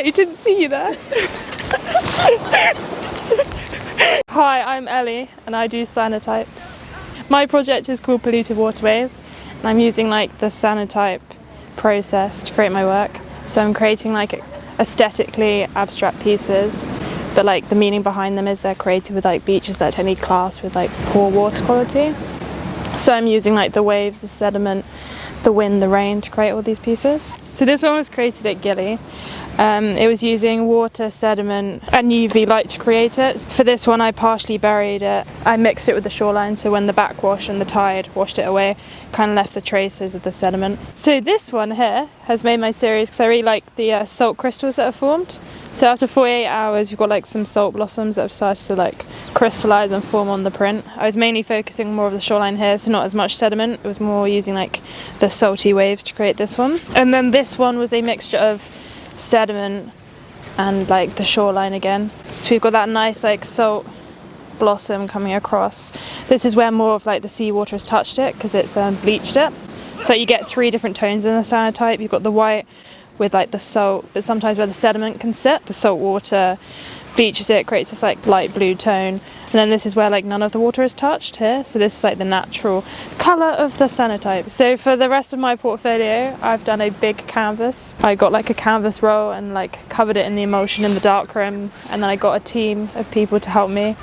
slightly didn't see you there. Hi, I'm Ellie and I do cyanotypes. My project is called Polluted Waterways and I'm using like the cyanotype process to create my work. So I'm creating like aesthetically abstract pieces, but like the meaning behind them is they're created with like beaches that are technically classed with like poor water quality. So I'm using like the waves, the sediment, the wind, the rain to create all these pieces. So this one was created at Gilly. It was using water, sediment and UV light to create it. For this one I partially buried it. I mixed it with the shoreline, so when the backwash and the tide washed it away, kind of left the traces of the sediment. So this one here has made my series because I really like the salt crystals that are formed. So after 48 hours you've got like some salt blossoms that have started to like crystallize and form on the print. I was mainly focusing on more of the shoreline here, so not as much sediment. It was more using like the salty waves to create this one. And then this one was a mixture of sediment and like the shoreline again. So we've got that nice like salt blossom coming across. This is where more of like the seawater has touched it because it's bleached it. So you get 3 different tones in the cyanotype. You've got the white with like the salt, but sometimes where the sediment can sit, the salt water bleaches it, creates this like light blue tone. And then this is where like none of the water is touched here. So this is like the natural colour of the cyanotype. So for the rest of my portfolio, I've done a big canvas. I got like a canvas roll and like covered it in the emulsion in the darkroom. And then I got a team of people to help me.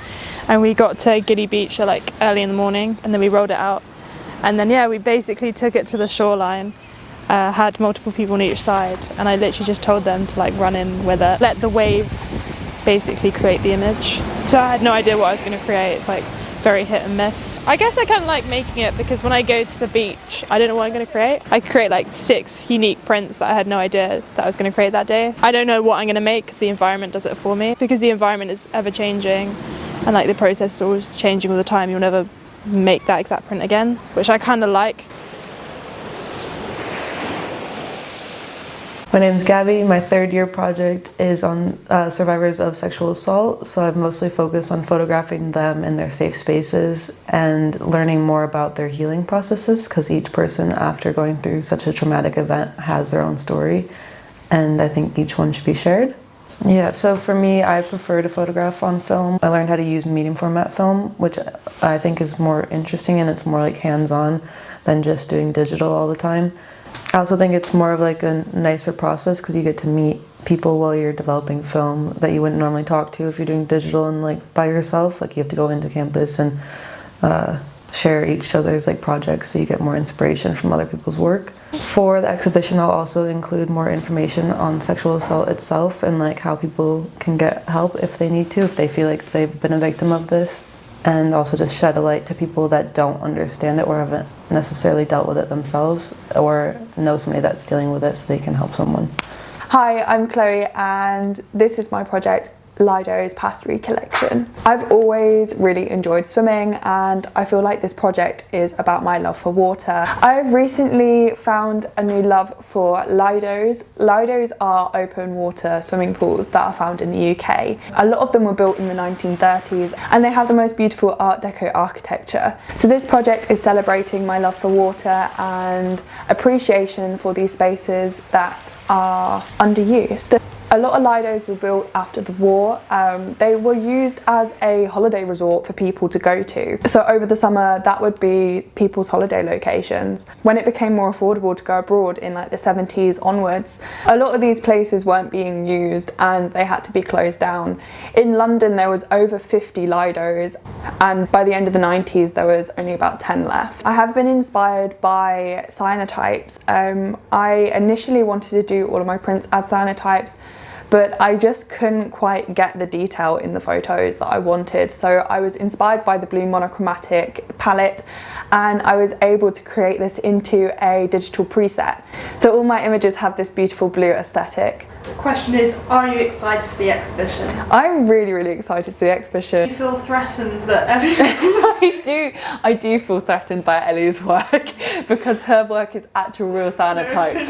And we got to Gilly Beach at like early in the morning and then we rolled it out. And then yeah, we basically took it to the shoreline. Had multiple people on each side and I literally just told them to like run in with it. Let the wave basically create the image. So I had no idea what I was going to create. It's like very hit and miss. I guess I kind of like making it because when I go to the beach I don't know what I'm going to create. I could create like 6 unique prints that I had no idea that I was going to create that day. I don't know what I'm going to make because the environment does it for me. Because the environment is ever changing and like the process is always changing all the time. You'll never make that exact print again, which I kind of like. My name's Gabby. My 3rd year project is on survivors of sexual assault, so I've mostly focused on photographing them in their safe spaces and learning more about their healing processes because each person after going through such a traumatic event has their own story and I think each one should be shared. Yeah, so for me, I prefer to photograph on film. I learned how to use medium format film, which I think is more interesting and it's more like hands-on than just doing digital all the time. I also think it's more of like a nicer process because you get to meet people while you're developing film that you wouldn't normally talk to if you're doing digital and like by yourself. Like you have to go into campus and share each other's like projects so you get more inspiration from other people's work. For the exhibition I'll also include more information on sexual assault itself and like how people can get help if they need to, if they feel like they've been a victim of this. And also just shed a light to people that don't understand it or haven't necessarily dealt with it themselves or know somebody that's dealing with it so they can help someone. Hi, I'm Chloe and this is my project Lido's Pastory Collection. I've always really enjoyed swimming and I feel like this project is about my love for water. I've recently found a new love for Lidos. Lidos are open water swimming pools that are found in the UK. A lot of them were built in the 1930s and they have the most beautiful Art Deco architecture. So this project is celebrating my love for water and appreciation for these spaces that are underused. A lot of Lidos were built after the war. They were used as a holiday resort for people to go to. So over the summer, that would be people's holiday locations. When it became more affordable to go abroad in like the 70s onwards, a lot of these places weren't being used and they had to be closed down. In London, there was over 50 Lidos and by the end of the 90s, there was only about 10 left. I have been inspired by cyanotypes. I initially wanted to do all of my prints as cyanotypes, but I just couldn't quite get the detail in the photos that I wanted. So I was inspired by the blue monochromatic palette and I was able to create this into a digital preset. So all my images have this beautiful blue aesthetic. The question is, are you excited for the exhibition? I'm really, really excited for the exhibition. You feel threatened that Ellie... I do feel threatened by Ellie's work because her work is actual real cyanotypes.